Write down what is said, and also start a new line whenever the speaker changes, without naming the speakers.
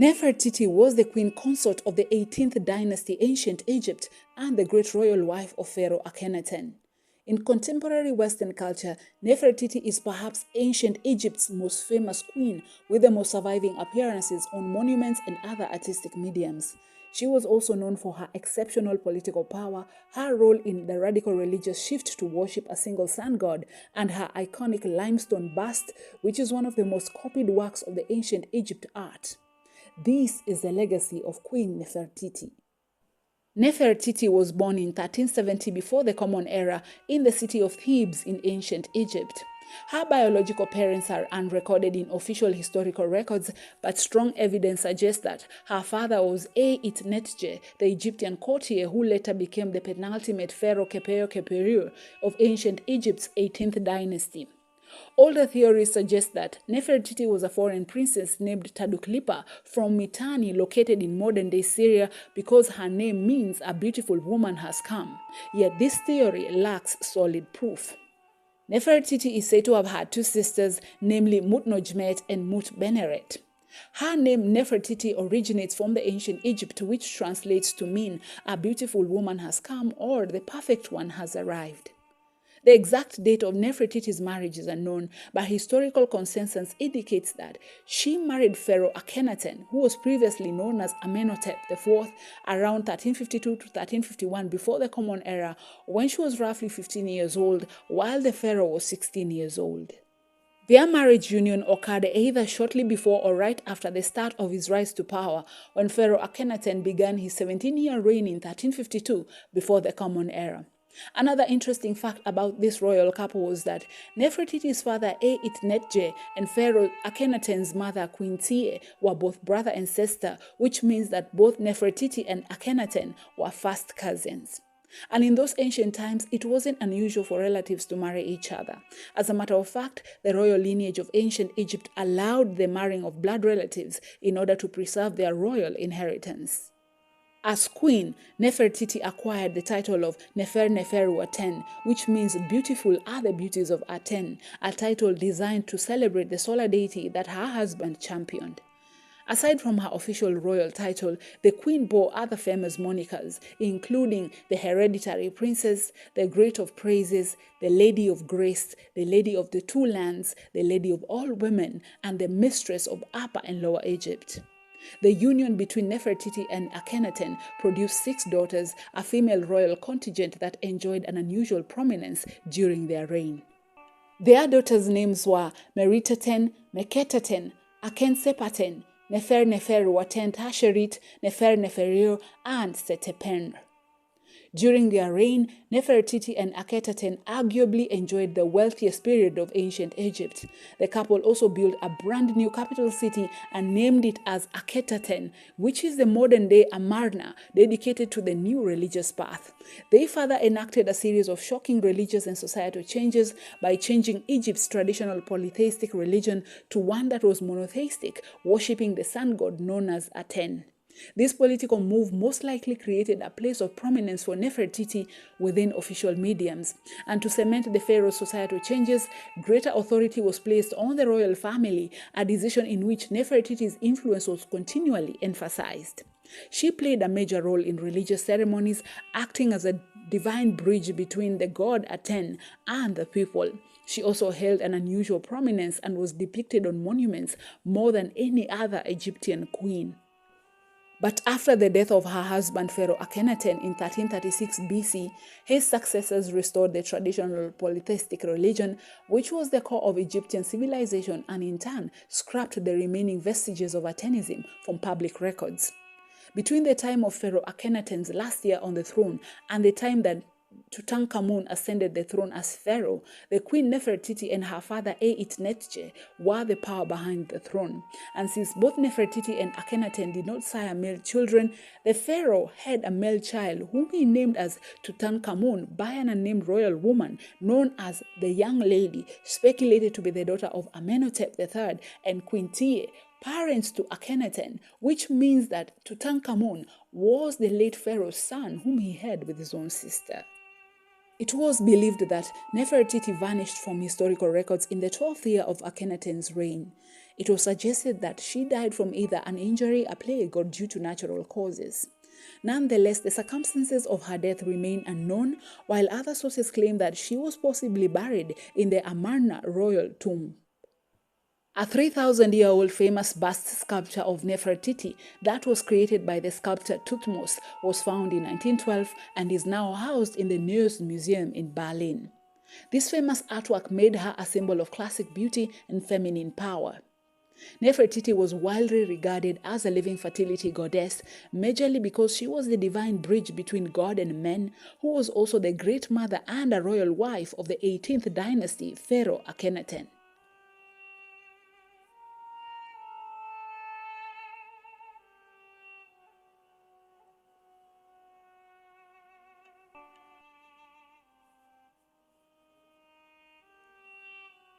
Nefertiti was the queen consort of the 18th dynasty ancient Egypt and the great royal wife of Pharaoh Akhenaten. In contemporary Western culture, Nefertiti is perhaps ancient Egypt's most famous queen, with the most surviving appearances on monuments and other artistic mediums. She was also known for her exceptional political power, her role in the radical religious shift to worship a single sun god, and her iconic limestone bust, which is one of the most copied works of the ancient Egypt art. This is the legacy of Queen Nefertiti. Nefertiti was born in 1370 before the Common Era in the city of Thebes in ancient Egypt. Her biological parents are unrecorded in official historical records, but strong evidence suggests that her father was It-Netje, the Egyptian courtier who later became the penultimate pharaoh Khepeo of ancient Egypt's 18th dynasty. Older theories suggest that Nefertiti was a foreign princess named Taduklipa from Mitanni, located in modern-day Syria, because her name means a beautiful woman has come. Yet this theory lacks solid proof. Nefertiti is said to have had two sisters, namely Mutnojmet and Mutbeneret. Her name Nefertiti originates from the ancient Egypt, which translates to mean a beautiful woman has come or the perfect one has arrived. The exact date of Nefertiti's marriage is unknown, but historical consensus indicates that she married Pharaoh Akhenaten, who was previously known as Amenhotep IV, around 1352 to 1351 before the Common Era, when she was roughly 15 years old, while the pharaoh was 16 years old. Their marriage union occurred either shortly before or right after the start of his rise to power, when Pharaoh Akhenaten began his 17-year reign in 1352 before the Common Era. Another interesting fact about this royal couple was that Nefertiti's father It-Netje and Pharaoh Akhenaten's mother Queen Tie were both brother and sister, which means that both Nefertiti and Akhenaten were first cousins. And in those ancient times, it wasn't unusual for relatives to marry each other. As a matter of fact, the royal lineage of ancient Egypt allowed the marrying of blood relatives in order to preserve their royal inheritance. As queen, Nefertiti acquired the title of Nefer Aten, which means beautiful are the beauties of Aten, a title designed to celebrate the solar deity that her husband championed. Aside from her official royal title, the queen bore other famous monikers, including the hereditary princess, the great of praises, the lady of grace, the lady of the two lands, the lady of all women, and the mistress of Upper and Lower Egypt. The union between Nefertiti and Akhenaten produced 6 daughters, a female royal contingent that enjoyed an unusual prominence during their reign. Their daughters' names were Meritaten, Meketaten, Akensepaten, Nefer Waten Tasherit, Nefer and Setepen. During their reign, Nefertiti and Akhetaten arguably enjoyed the wealthiest period of ancient Egypt. The couple also built a brand new capital city and named it as Akhetaten, which is the modern-day Amarna, dedicated to the new religious path. They further enacted a series of shocking religious and societal changes by changing Egypt's traditional polytheistic religion to one that was monotheistic, worshipping the sun god known as Aten. This political move most likely created a place of prominence for Nefertiti within official mediums, and to cement the pharaoh's societal changes, greater authority was placed on the royal family, a decision in which Nefertiti's influence was continually emphasized. She played a major role in religious ceremonies, acting as a divine bridge between the god Aten and the people. She also held an unusual prominence and was depicted on monuments more than any other Egyptian queen. But after the death of her husband Pharaoh Akhenaten in 1336 BC, his successors restored the traditional polytheistic religion, which was the core of Egyptian civilization, and in turn scrapped the remaining vestiges of Atenism from public records. Between the time of Pharaoh Akhenaten's last year on the throne and the time that Tutankhamun ascended the throne as pharaoh, the queen Nefertiti and her father It-Netje were the power behind the throne. And since both Nefertiti and Akhenaten did not sire male children, the pharaoh had a male child whom he named as Tutankhamun by an unnamed royal woman known as the Young Lady, speculated to be the daughter of Amenhotep III and Queen Tie, parents to Akhenaten, which means that Tutankhamun was the late pharaoh's son whom he had with his own sister. It was believed that Nefertiti vanished from historical records in the 12th year of Akhenaten's reign. It was suggested that she died from either an injury, a plague, or due to natural causes. Nonetheless, the circumstances of her death remain unknown, while other sources claim that she was possibly buried in the Amarna royal tomb. A 3,000-year-old famous bust sculpture of Nefertiti that was created by the sculptor Thutmose was found in 1912 and is now housed in the Neues Museum in Berlin. This famous artwork made her a symbol of classic beauty and feminine power. Nefertiti was widely regarded as a living fertility goddess, majorly because she was the divine bridge between God and men, who was also the great mother and a royal wife of the 18th dynasty Pharaoh Akhenaten.